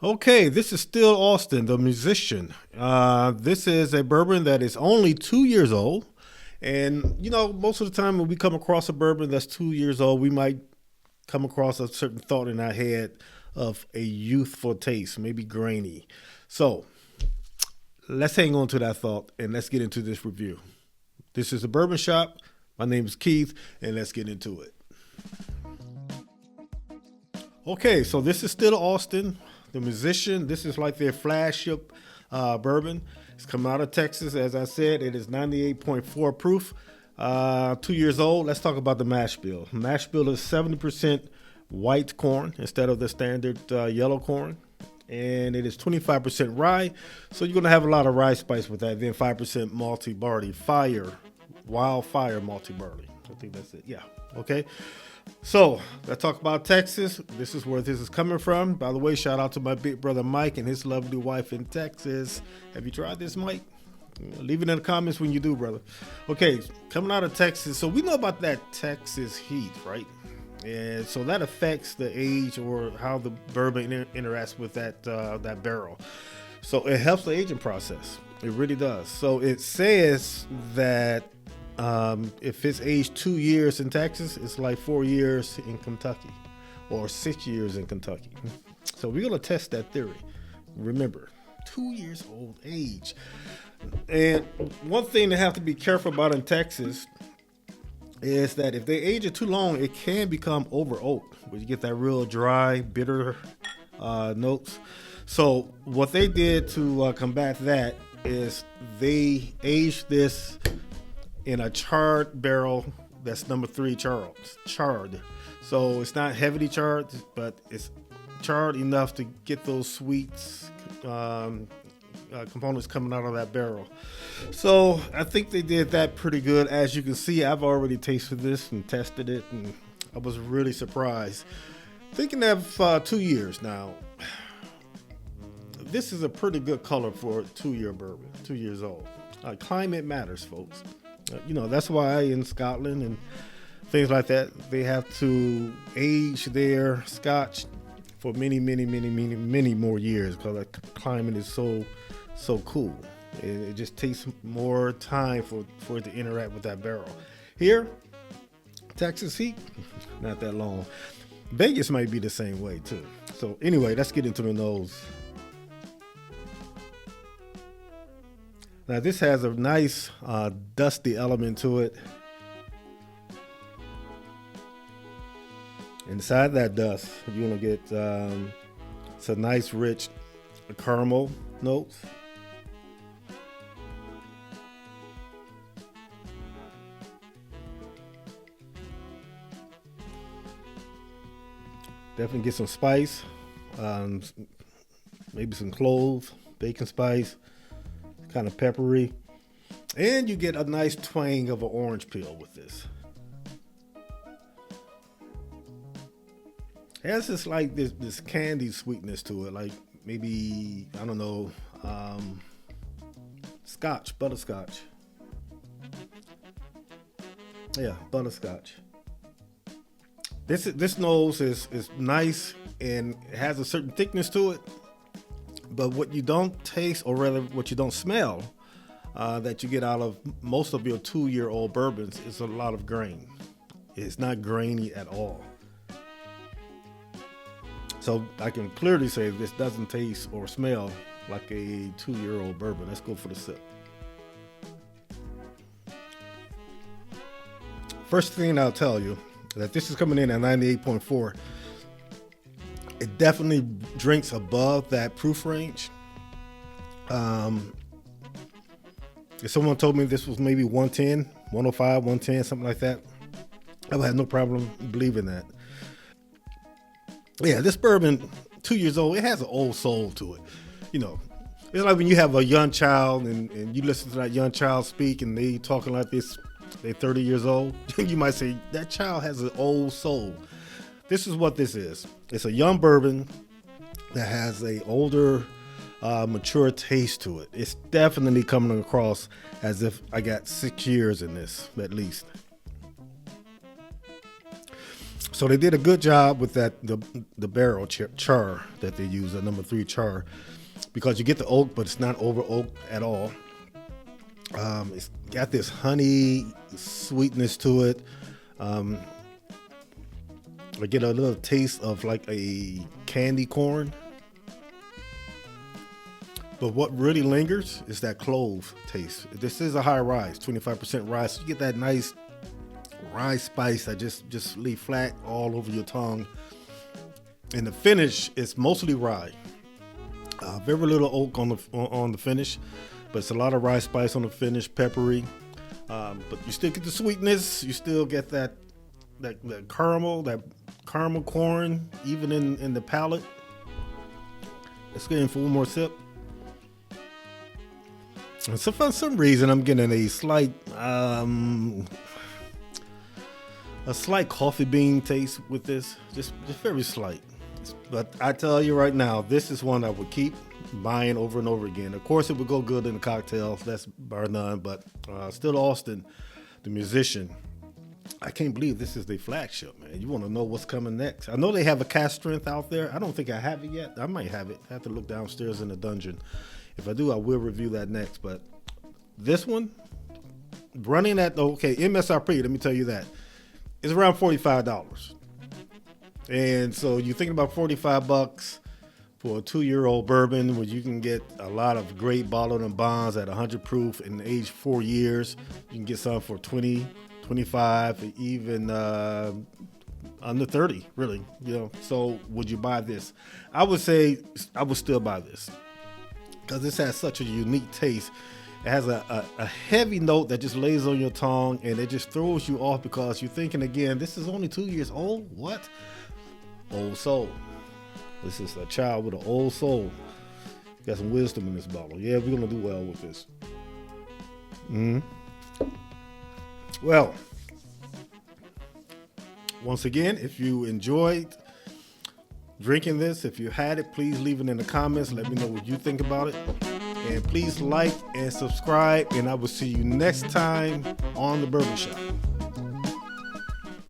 Okay, this is still Austin, the musician. This is a bourbon that is only 2 years old. And, most of the time when we come across a bourbon that's 2 years old, we might come across a certain thought in our head of a youthful taste, maybe grainy. So let's hang on to that thought and let's get into this review. This is the Bourbon Shop. My name is Keith, and let's get into it. Okay, so this is still Austin, the musician. This is like their flagship bourbon. It's coming out of Texas. As I said, it is 98.4 proof. 2 years old. Let's talk about the mash bill. Mash bill is 70% white corn instead of the standard yellow corn. And it is 25% rye. So you're going to have a lot of rye spice with that. Then 5% malty barley, wildfire malty barley. I think that's it. Yeah. Okay. So let's talk about Texas. This is where this is coming from. By the way, shout out to my big brother Mike and his lovely wife in Texas. Have you tried this, Mike? Leave it in the comments when you do, brother. Okay, coming out of Texas. So we know about that Texas heat, right? And so that affects the age or how the bourbon interacts with that barrel. So it helps the aging process. It really does. So it says that if it's aged 2 years in Texas, it's like 4 years in Kentucky or 6 years in Kentucky. So we're going to test that theory. Remember, 2 years old age. And one thing to have to be careful about in Texas is that if they age it too long, it can become over oak, where you get that real dry, bitter notes. So what they did to combat that is they aged this in a charred barrel that's number 3 charred. So it's not heavily charred, but it's charred enough to get those sweets components coming out of that barrel. So I think they did that pretty good. As you can see, I've already tasted this and tested it, and I was really surprised. Thinking of 2 years now, this is a pretty good color for a 2-year bourbon, 2 years old. Climate matters, folks. That's why in Scotland and things like that, they have to age their scotch for many, many, many, many, many more years because the climate is so cool. It just takes more time for it to interact with that barrel. Here, Texas heat, not that long. Vegas might be the same way too. So anyway, let's get into the nose. Now this has a nice dusty element to it. Inside that dust, you're gonna get some nice rich caramel notes. Definitely get some spice, maybe some cloves, bacon spice, kind of peppery. And you get a nice twang of an orange peel with this. It has this candy sweetness to it, like maybe, I don't know, butterscotch. Yeah, butterscotch. This nose is nice and it has a certain thickness to it, but what you don't taste, or rather what you don't smell, that you get out of most of your 2-year-old bourbons is a lot of grain. It's not grainy at all. So I can clearly say this doesn't taste or smell like a 2-year-old bourbon. Let's go for the sip. First thing I'll tell you that this is coming in at 98.4. It definitely drinks above that proof range. If someone told me this was maybe 110, 105, 110, something like that, I would have no problem believing that. Yeah, this bourbon, 2 years old, it has an old soul to it. It's like when you have a young child and you listen to that young child speak and they talking like this, they're 30 years old. You might say, that child has an old soul. This is what this is. It's a young bourbon that has a older, mature taste to it. It's definitely coming across as if I got 6 years in this, at least. So they did a good job with that the barrel char that they use, the number 3 char, because you get the oak, but it's not over oak at all. It's got this honey sweetness to it. I get a little taste of like a candy corn. But what really lingers is that clove taste. This is a high rye, 25% rye, so you get that nice rye spice that just lay flat all over your tongue. And the finish is mostly rye. Very little oak on the finish, but it's a lot of rye spice on the finish, peppery. But you still get the sweetness. You still get that caramel corn, even in the palate. Let's get in for one more sip. And so for some reason, I'm getting a slight coffee bean taste with this, just very slight. But I tell you right now, this is one I would keep buying over and over again. Of course, it would go good in the cocktails, that's bar none. But still, Austin, the musician, I can't believe this is their flagship, man. You want to know what's coming next? I know they have a cast strength out there. I don't think I have it yet. I might have it. I have to look downstairs in the dungeon. If I do, I will review that next. But this one, running at MSRP, let me tell you that, is around $45. And so you're thinking about $45 for a 2-year-old bourbon, where you can get a lot of great bottled and bonds at 100 proof in age 4 years. You can get some for 20, 25, even under 30, really. So would you buy this? I would say I would still buy this, because this has such a unique taste. It has a heavy note that just lays on your tongue, and it just throws you off, because you're thinking, again, this is only 2 years old. What? Old soul. This is a child with an old soul. Got some wisdom in this bottle. Yeah, we're gonna do well with this. Well, once again, if you enjoyed drinking this, if you had it, please leave it in the comments. Let me know what you think about it. And please like and subscribe. And I will see you next time on The Bourbon Shop.